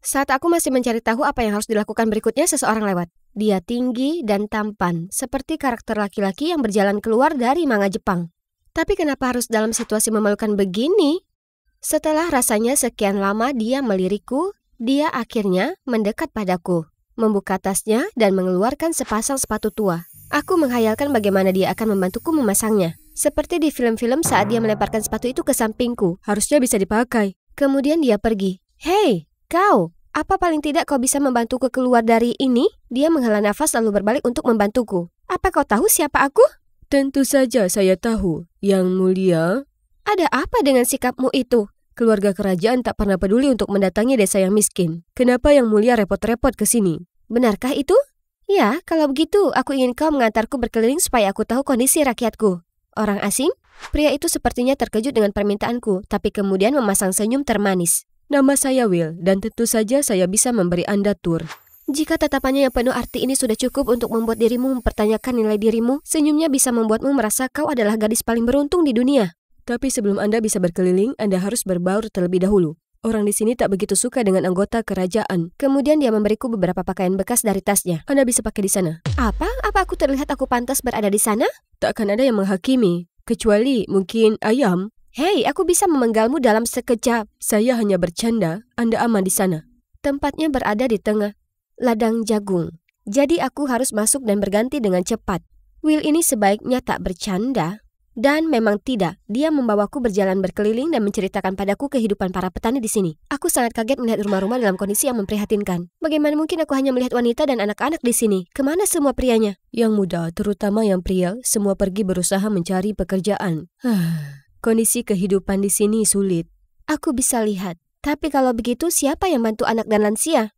Saat aku masih mencari tahu apa yang harus dilakukan berikutnya, seseorang lewat. Dia tinggi dan tampan, seperti karakter laki-laki yang berjalan keluar dari manga Jepang. Tapi kenapa harus dalam situasi memalukan begini? Setelah rasanya sekian lama dia melirikku, dia akhirnya mendekat padaku, membuka tasnya dan mengeluarkan sepasang sepatu tua. Aku menghayalkan bagaimana dia akan membantuku memasangnya. Seperti di film-film saat dia melemparkan sepatu itu ke sampingku. Harusnya bisa dipakai. Kemudian dia pergi. Hei, kau! Apa paling tidak kau bisa membantuku keluar dari ini? Dia menghela nafas lalu berbalik untuk membantuku. Apa kau tahu siapa aku? Tentu saja saya tahu, Yang Mulia. Ada apa dengan sikapmu itu? Keluarga kerajaan tak pernah peduli untuk mendatangi desa yang miskin. Kenapa Yang Mulia repot-repot ke sini? Benarkah itu? Ya, kalau begitu aku ingin kau mengantarku berkeliling supaya aku tahu kondisi rakyatku. Orang asing? Pria itu sepertinya terkejut dengan permintaanku, tapi kemudian memasang senyum termanis. Nama saya Will, dan tentu saja saya bisa memberi Anda tur. Jika tatapannya yang penuh arti ini sudah cukup untuk membuat dirimu mempertanyakan nilai dirimu, senyumnya bisa membuatmu merasa kau adalah gadis paling beruntung di dunia. Tapi sebelum Anda bisa berkeliling, Anda harus berbaur terlebih dahulu. Orang di sini tak begitu suka dengan anggota kerajaan. Kemudian dia memberiku beberapa pakaian bekas dari tasnya. Anda bisa pakai di sana. Apa? Apa aku terlihat aku pantas berada di sana? Tak akan ada yang menghakimi, kecuali mungkin ayam. Hei, aku bisa memenggalmu dalam sekejap. Saya hanya bercanda, Anda aman di sana. Tempatnya berada di tengah ladang jagung. Jadi aku harus masuk dan berganti dengan cepat. Will ini sebaiknya tak bercanda. Dan memang tidak, dia membawaku berjalan berkeliling dan menceritakan padaku kehidupan para petani di sini. Aku sangat kaget melihat rumah-rumah dalam kondisi yang memprihatinkan. Bagaimana mungkin aku hanya melihat wanita dan anak-anak di sini? Kemana semua prianya? Yang muda, terutama yang pria, semua pergi berusaha mencari pekerjaan. Kondisi kehidupan di sini sulit. Aku bisa lihat. Tapi kalau begitu, siapa yang bantu anak dan lansia?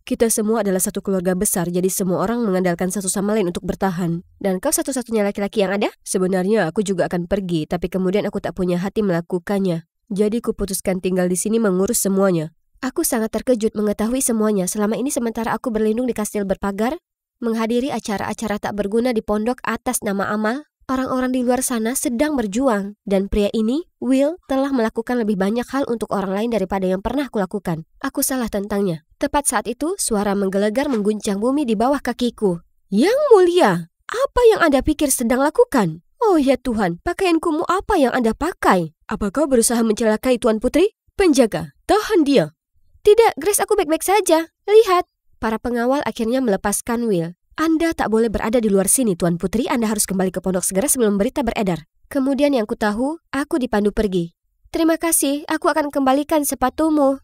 Kita semua adalah satu keluarga besar, jadi semua orang mengandalkan satu sama lain untuk bertahan. Dan kau satu-satunya laki-laki yang ada? Sebenarnya aku juga akan pergi, tapi kemudian aku tak punya hati melakukannya. Jadi kuputuskan tinggal di sini mengurus semuanya. Aku sangat terkejut mengetahui semuanya. Selama ini sementara aku berlindung di kastil berpagar, menghadiri acara-acara tak berguna di pondok atas nama amal, orang-orang di luar sana sedang berjuang. Dan pria ini, Will, telah melakukan lebih banyak hal untuk orang lain daripada yang pernah kulakukan. Aku salah tentangnya. Tepat saat itu, suara menggelegar mengguncang bumi di bawah kakiku. Yang Mulia, apa yang Anda pikir sedang lakukan? Oh ya Tuhan, pakaiankumu apa yang Anda pakai? Apa kau berusaha mencelakai Tuan Putri? Penjaga, tahan dia. Tidak, Grace, aku baik-baik saja. Lihat. Para pengawal akhirnya melepaskan Will. Anda tak boleh berada di luar sini, Tuan Putri. Anda harus kembali ke pondok segera sebelum berita beredar. Kemudian yang kutahu, aku dipandu pergi. Terima kasih, aku akan kembalikan sepatumu.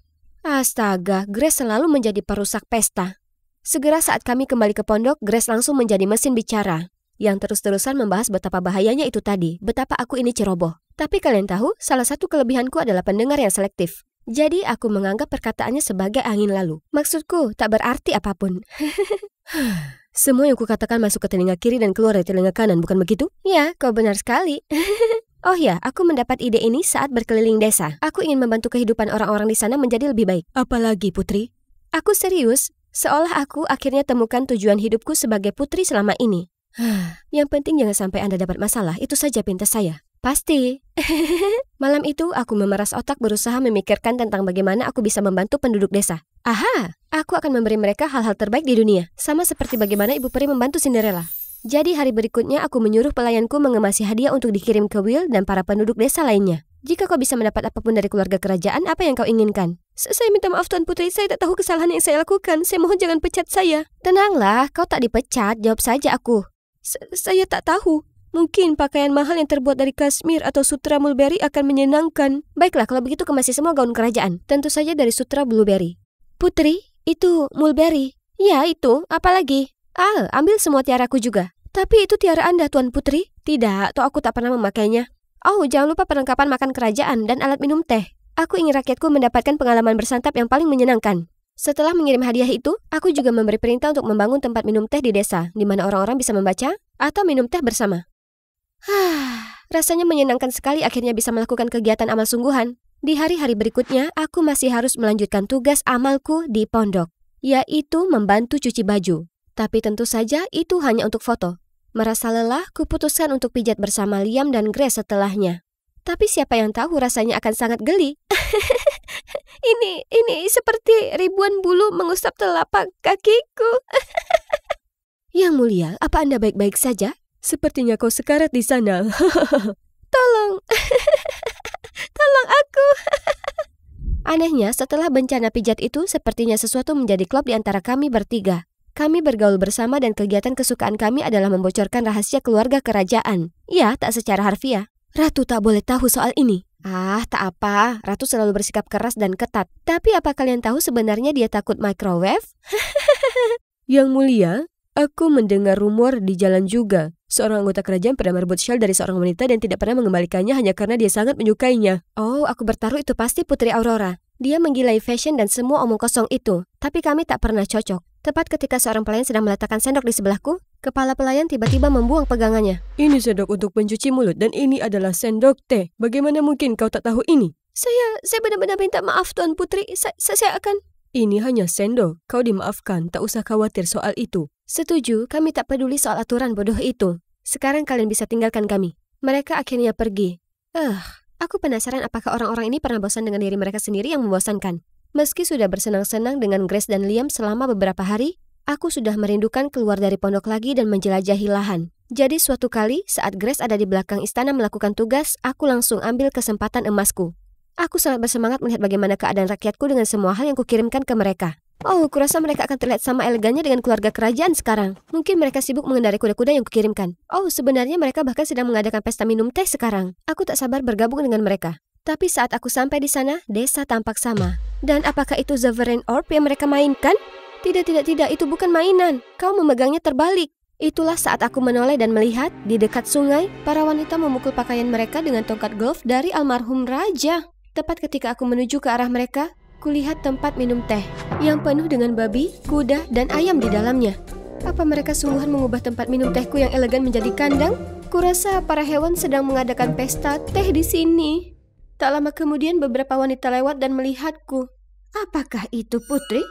Astaga, Grace selalu menjadi perusak pesta. Segera saat kami kembali ke pondok, Grace langsung menjadi mesin bicara. Yang terus-terusan membahas betapa bahayanya itu tadi, betapa aku ini ceroboh. Tapi kalian tahu, salah satu kelebihanku adalah pendengar yang selektif. Jadi aku menganggap perkataannya sebagai angin lalu. Maksudku, tak berarti apapun. Semua yang kukatakan masuk ke telinga kiri dan keluar dari telinga kanan, bukan begitu? Ya, kau benar sekali. Oh ya, aku mendapat ide ini saat berkeliling desa. Aku ingin membantu kehidupan orang-orang di sana menjadi lebih baik. Apalagi, Putri? Aku serius, seolah aku akhirnya temukan tujuan hidupku sebagai putri selama ini. Yang penting jangan sampai Anda dapat masalah, itu saja pinta saya. Pasti. Malam itu aku memeras otak berusaha memikirkan tentang bagaimana aku bisa membantu penduduk desa. Aha, aku akan memberi mereka hal-hal terbaik di dunia. Sama seperti bagaimana Ibu Peri membantu Cinderella. Jadi hari berikutnya aku menyuruh pelayanku mengemasi hadiah untuk dikirim ke Will dan para penduduk desa lainnya. Jika kau bisa mendapat apapun dari keluarga kerajaan, apa yang kau inginkan? Saya minta maaf Tuan Putri, saya tak tahu kesalahan yang saya lakukan. Saya mohon jangan pecat saya. Tenanglah, kau tak dipecat, jawab saja aku. Saya tak tahu. Mungkin pakaian mahal yang terbuat dari kasmir atau sutra mulberry akan menyenangkan. Baiklah, kalau begitu kemasi semua gaun kerajaan. Tentu saja dari sutra blueberry. Putri, itu mulberry. Ya, itu. Apalagi? Ambil semua tiaraku juga. Tapi itu tiara Anda, Tuan Putri. Tidak, toh aku tak pernah memakainya. Oh, jangan lupa perlengkapan makan kerajaan dan alat minum teh. Aku ingin rakyatku mendapatkan pengalaman bersantap yang paling menyenangkan. Setelah mengirim hadiah itu, aku juga memberi perintah untuk membangun tempat minum teh di desa, di mana orang-orang bisa membaca atau minum teh bersama. Rasanya menyenangkan sekali akhirnya bisa melakukan kegiatan amal sungguhan. Di hari-hari berikutnya, aku masih harus melanjutkan tugas amalku di pondok, yaitu membantu cuci baju. Tapi tentu saja itu hanya untuk foto. Merasa lelah, kuputuskan untuk pijat bersama Liam dan Grace setelahnya. Tapi siapa yang tahu rasanya akan sangat geli. Ini seperti ribuan bulu mengusap telapak kakiku. Yang mulia, apa Anda baik-baik saja? Sepertinya kau sekarat di sana. Tolong. Tolong aku. Anehnya, setelah bencana pijat itu, sepertinya sesuatu menjadi klop di antara kami bertiga. Kami bergaul bersama dan kegiatan kesukaan kami adalah membocorkan rahasia keluarga kerajaan. Ya, tak secara harfiah. Ratu tak boleh tahu soal ini. Ah, tak apa. Ratu selalu bersikap keras dan ketat. Tapi apa kalian tahu sebenarnya dia takut microwave? Yang mulia, aku mendengar rumor di jalan juga. Seorang anggota kerajaan pernah merebut shawl dari seorang wanita dan tidak pernah mengembalikannya hanya karena dia sangat menyukainya. Oh, aku bertaruh itu pasti Putri Aurora. Dia menggilai fashion dan semua omong kosong itu. Tapi kami tak pernah cocok. Tepat ketika seorang pelayan sedang meletakkan sendok di sebelahku, kepala pelayan tiba-tiba membuang pegangannya. Ini sendok untuk pencuci mulut dan ini adalah sendok teh. Bagaimana mungkin kau tak tahu ini? Saya benar-benar minta maaf Tuan Putri. Saya akan... Ini hanya sendok. Kau dimaafkan. Tak usah khawatir soal itu. Setuju, kami tak peduli soal aturan bodoh itu. Sekarang kalian bisa tinggalkan kami. Mereka akhirnya pergi. Aku penasaran apakah orang-orang ini pernah bosan dengan diri mereka sendiri yang membosankan. Meski sudah bersenang-senang dengan Grace dan Liam selama beberapa hari, aku sudah merindukan keluar dari pondok lagi dan menjelajahi lahan. Jadi suatu kali, saat Grace ada di belakang istana melakukan tugas, aku langsung ambil kesempatan emasku. Aku sangat bersemangat melihat bagaimana keadaan rakyatku dengan semua hal yang kukirimkan ke mereka. Oh, kurasa mereka akan terlihat sama elegannya dengan keluarga kerajaan sekarang. Mungkin mereka sibuk mengendarai kuda-kuda yang kukirimkan. Oh, sebenarnya mereka bahkan sedang mengadakan pesta minum teh sekarang. Aku tak sabar bergabung dengan mereka. Tapi saat aku sampai di sana, desa tampak sama. Dan apakah itu Sovereign Orb yang mereka mainkan? Tidak, itu bukan mainan. Kau memegangnya terbalik. Itulah saat aku menoleh dan melihat, di dekat sungai, para wanita memukul pakaian mereka dengan tongkat golf dari almarhum raja. Tepat ketika aku menuju ke arah mereka, kulihat tempat minum teh yang penuh dengan babi, kuda, dan ayam di dalamnya. Apa mereka sungguhan mengubah tempat minum tehku yang elegan menjadi kandang? Kurasa para hewan sedang mengadakan pesta teh di sini. Tak lama kemudian beberapa wanita lewat dan melihatku. Apakah itu Putri?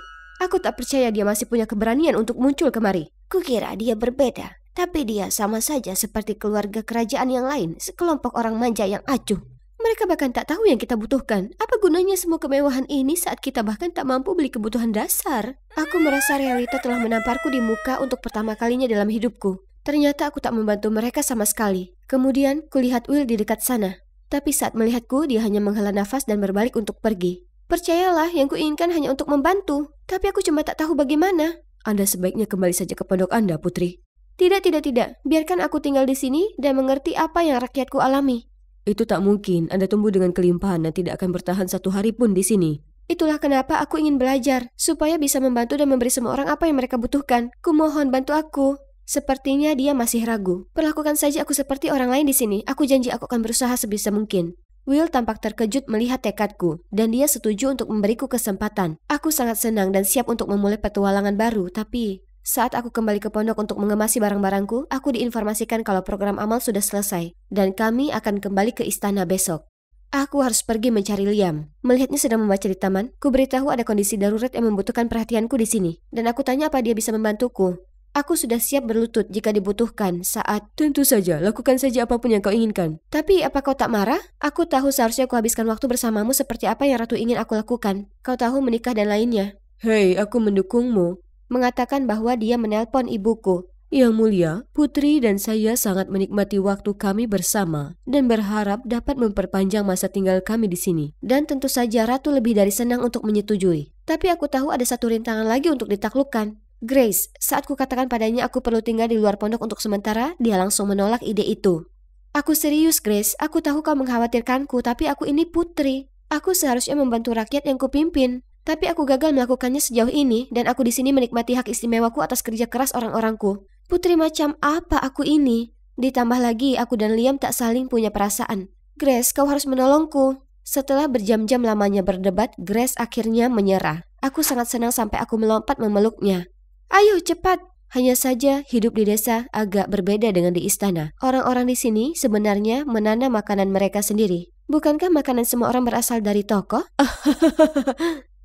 Aku tak percaya dia masih punya keberanian untuk muncul kemari. Kukira dia berbeda, tapi dia sama saja seperti keluarga kerajaan yang lain, sekelompok orang manja yang acuh. Mereka bahkan tak tahu yang kita butuhkan. Apa gunanya semua kemewahan ini saat kita bahkan tak mampu beli kebutuhan dasar? Aku merasa realita telah menamparku di muka untuk pertama kalinya dalam hidupku. Ternyata aku tak membantu mereka sama sekali. Kemudian, kulihat Will di dekat sana. Tapi saat melihatku, dia hanya menghela nafas dan berbalik untuk pergi. Percayalah, yang kuinginkan hanya untuk membantu. Tapi aku cuma tak tahu bagaimana. Anda sebaiknya kembali saja ke pondok Anda, Putri. Tidak. Biarkan aku tinggal di sini dan mengerti apa yang rakyatku alami. Itu tak mungkin. Anda tumbuh dengan kelimpahan dan tidak akan bertahan satu hari pun di sini. Itulah kenapa aku ingin belajar, supaya bisa membantu dan memberi semua orang apa yang mereka butuhkan. Kumohon bantu aku. Sepertinya dia masih ragu. Perlakukan saja aku seperti orang lain di sini. Aku janji aku akan berusaha sebisa mungkin. Will tampak terkejut melihat tekadku, dan dia setuju untuk memberiku kesempatan. Aku sangat senang dan siap untuk memulai petualangan baru, tapi saat aku kembali ke pondok untuk mengemasi barang-barangku, aku diinformasikan kalau program amal sudah selesai, dan kami akan kembali ke istana besok. Aku harus pergi mencari Liam. Melihatnya sedang membaca di taman, ku beritahu ada kondisi darurat yang membutuhkan perhatianku di sini, dan aku tanya apa dia bisa membantuku. Aku sudah siap berlutut jika dibutuhkan saat... Tentu saja, lakukan saja apapun yang kau inginkan. Tapi apa kau tak marah? Aku tahu seharusnya aku habiskan waktu bersamamu seperti apa yang Ratu ingin aku lakukan. Kau tahu menikah dan lainnya. Hei, aku mendukungmu. Mengatakan bahwa dia menelpon ibuku. Yang mulia, Putri dan saya sangat menikmati waktu kami bersama dan berharap dapat memperpanjang masa tinggal kami di sini. Dan tentu saja Ratu lebih dari senang untuk menyetujui. Tapi aku tahu ada satu rintangan lagi untuk ditaklukkan. Grace, saat ku katakan padanya aku perlu tinggal di luar pondok untuk sementara, dia langsung menolak ide itu. Aku serius, Grace. Aku tahu kau mengkhawatirkanku, tapi aku ini putri. Aku seharusnya membantu rakyat yang kupimpin. Tapi aku gagal melakukannya sejauh ini, dan aku di sini menikmati hak istimewaku atas kerja keras orang-orangku. Putri macam apa aku ini? Ditambah lagi, aku dan Liam tak saling punya perasaan. Grace, kau harus menolongku. Setelah berjam-jam lamanya berdebat, Grace akhirnya menyerah. Aku sangat senang sampai aku melompat memeluknya. Ayo cepat. Hanya saja hidup di desa agak berbeda dengan di istana. Orang-orang di sini sebenarnya menanam makanan mereka sendiri. Bukankah makanan semua orang berasal dari toko?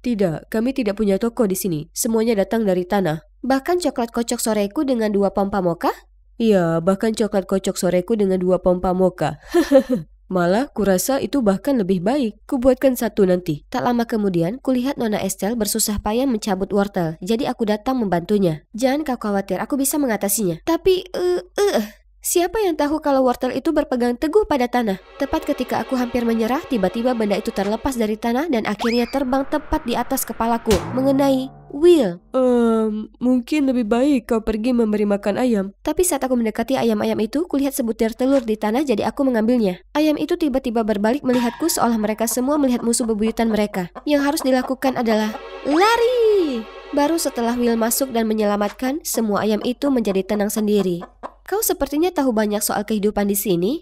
Tidak, kami tidak punya toko di sini. Semuanya datang dari tanah. Bahkan coklat kocok soreku dengan 2 pompa mocha? Iya, bahkan coklat kocok soreku dengan 2 pompa mocha. Malah, kurasa itu bahkan lebih baik. Kubuatkan satu nanti. Tak lama kemudian, kulihat Nona Estelle bersusah payah mencabut wortel, jadi aku datang membantunya. Jangan kau khawatir, aku bisa mengatasinya. Tapi, siapa yang tahu kalau wortel itu berpegang teguh pada tanah? Tepat ketika aku hampir menyerah, tiba-tiba benda itu terlepas dari tanah dan akhirnya terbang tepat di atas kepalaku, mengenai Will. Mungkin lebih baik kau pergi memberi makan ayam. Tapi saat aku mendekati ayam-ayam itu, kulihat sebutir telur di tanah, jadi aku mengambilnya. Ayam itu tiba-tiba berbalik melihatku seolah mereka semua melihat musuh bebuyutan mereka. Yang harus dilakukan adalah lari. Baru setelah Will masuk dan menyelamatkan, semua ayam itu menjadi tenang sendiri. Kau sepertinya tahu banyak soal kehidupan di sini.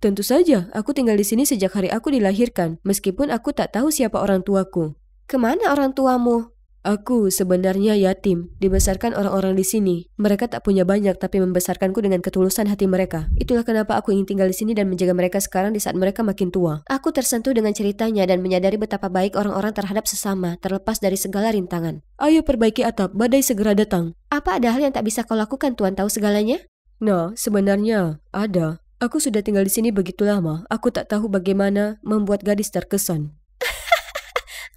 Tentu saja, aku tinggal di sini sejak hari aku dilahirkan, meskipun aku tak tahu siapa orang tuaku. Kemana orang tuamu? Aku sebenarnya yatim, dibesarkan orang-orang di sini. Mereka tak punya banyak, tapi membesarkanku dengan ketulusan hati mereka. Itulah kenapa aku ingin tinggal di sini dan menjaga mereka sekarang di saat mereka makin tua. Aku tersentuh dengan ceritanya dan menyadari betapa baik orang-orang terhadap sesama, terlepas dari segala rintangan. Ayo perbaiki atap, badai segera datang. Apa ada hal yang tak bisa kau lakukan, Tuan tahu segalanya? Nah, sebenarnya ada. Aku sudah tinggal di sini begitu lama, aku tak tahu bagaimana membuat gadis terkesan.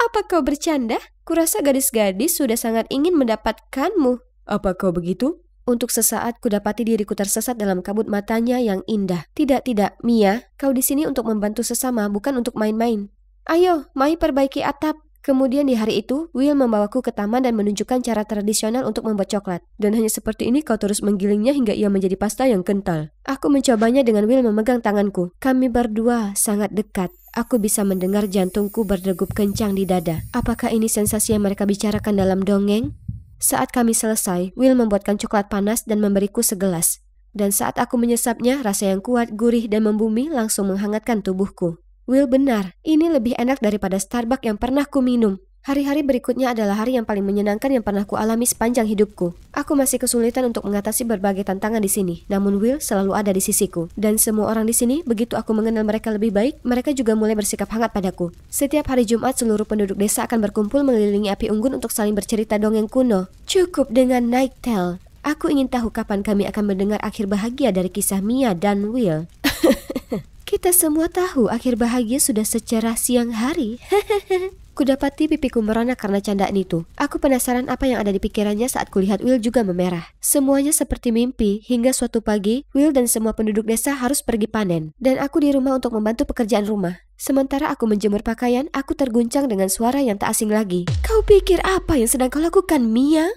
Apa kau bercanda? Kurasa gadis-gadis sudah sangat ingin mendapatkanmu. Apa kau begitu? Untuk sesaat kudapati diriku tersesat dalam kabut matanya yang indah. Tidak, Mia, kau di sini untuk membantu sesama, bukan untuk main-main. Ayo, mari perbaiki atap. Kemudian di hari itu, Will membawaku ke taman dan menunjukkan cara tradisional untuk membuat coklat. Dan hanya seperti ini kau terus menggilingnya hingga ia menjadi pasta yang kental. Aku mencobanya dengan Will memegang tanganku. Kami berdua sangat dekat. Aku bisa mendengar jantungku berdegup kencang di dada. Apakah ini sensasi yang mereka bicarakan dalam dongeng? Saat kami selesai, Will membuatkan coklat panas dan memberiku segelas. Dan saat aku menyesapnya, rasa yang kuat, gurih, dan membumi langsung menghangatkan tubuhku. Will benar, ini lebih enak daripada Starbucks yang pernah ku minum. Hari-hari berikutnya adalah hari yang paling menyenangkan yang pernah ku alami sepanjang hidupku. Aku masih kesulitan untuk mengatasi berbagai tantangan di sini, namun Will selalu ada di sisiku. Dan semua orang di sini, begitu aku mengenal mereka lebih baik, mereka juga mulai bersikap hangat padaku. Setiap hari Jumat, seluruh penduduk desa akan berkumpul mengelilingi api unggun untuk saling bercerita dongeng kuno. Cukup dengan Night Tale. Aku ingin tahu kapan kami akan mendengar akhir bahagia dari kisah Mia dan Will. Kita semua tahu akhir bahagia sudah secerah siang hari. Kudapati pipiku merona karena candaan itu. Aku penasaran apa yang ada di pikirannya saat kulihat Will juga memerah. Semuanya seperti mimpi, hingga suatu pagi, Will dan semua penduduk desa harus pergi panen. Dan aku di rumah untuk membantu pekerjaan rumah. Sementara aku menjemur pakaian, aku terguncang dengan suara yang tak asing lagi. Kau pikir apa yang sedang kau lakukan, Mia?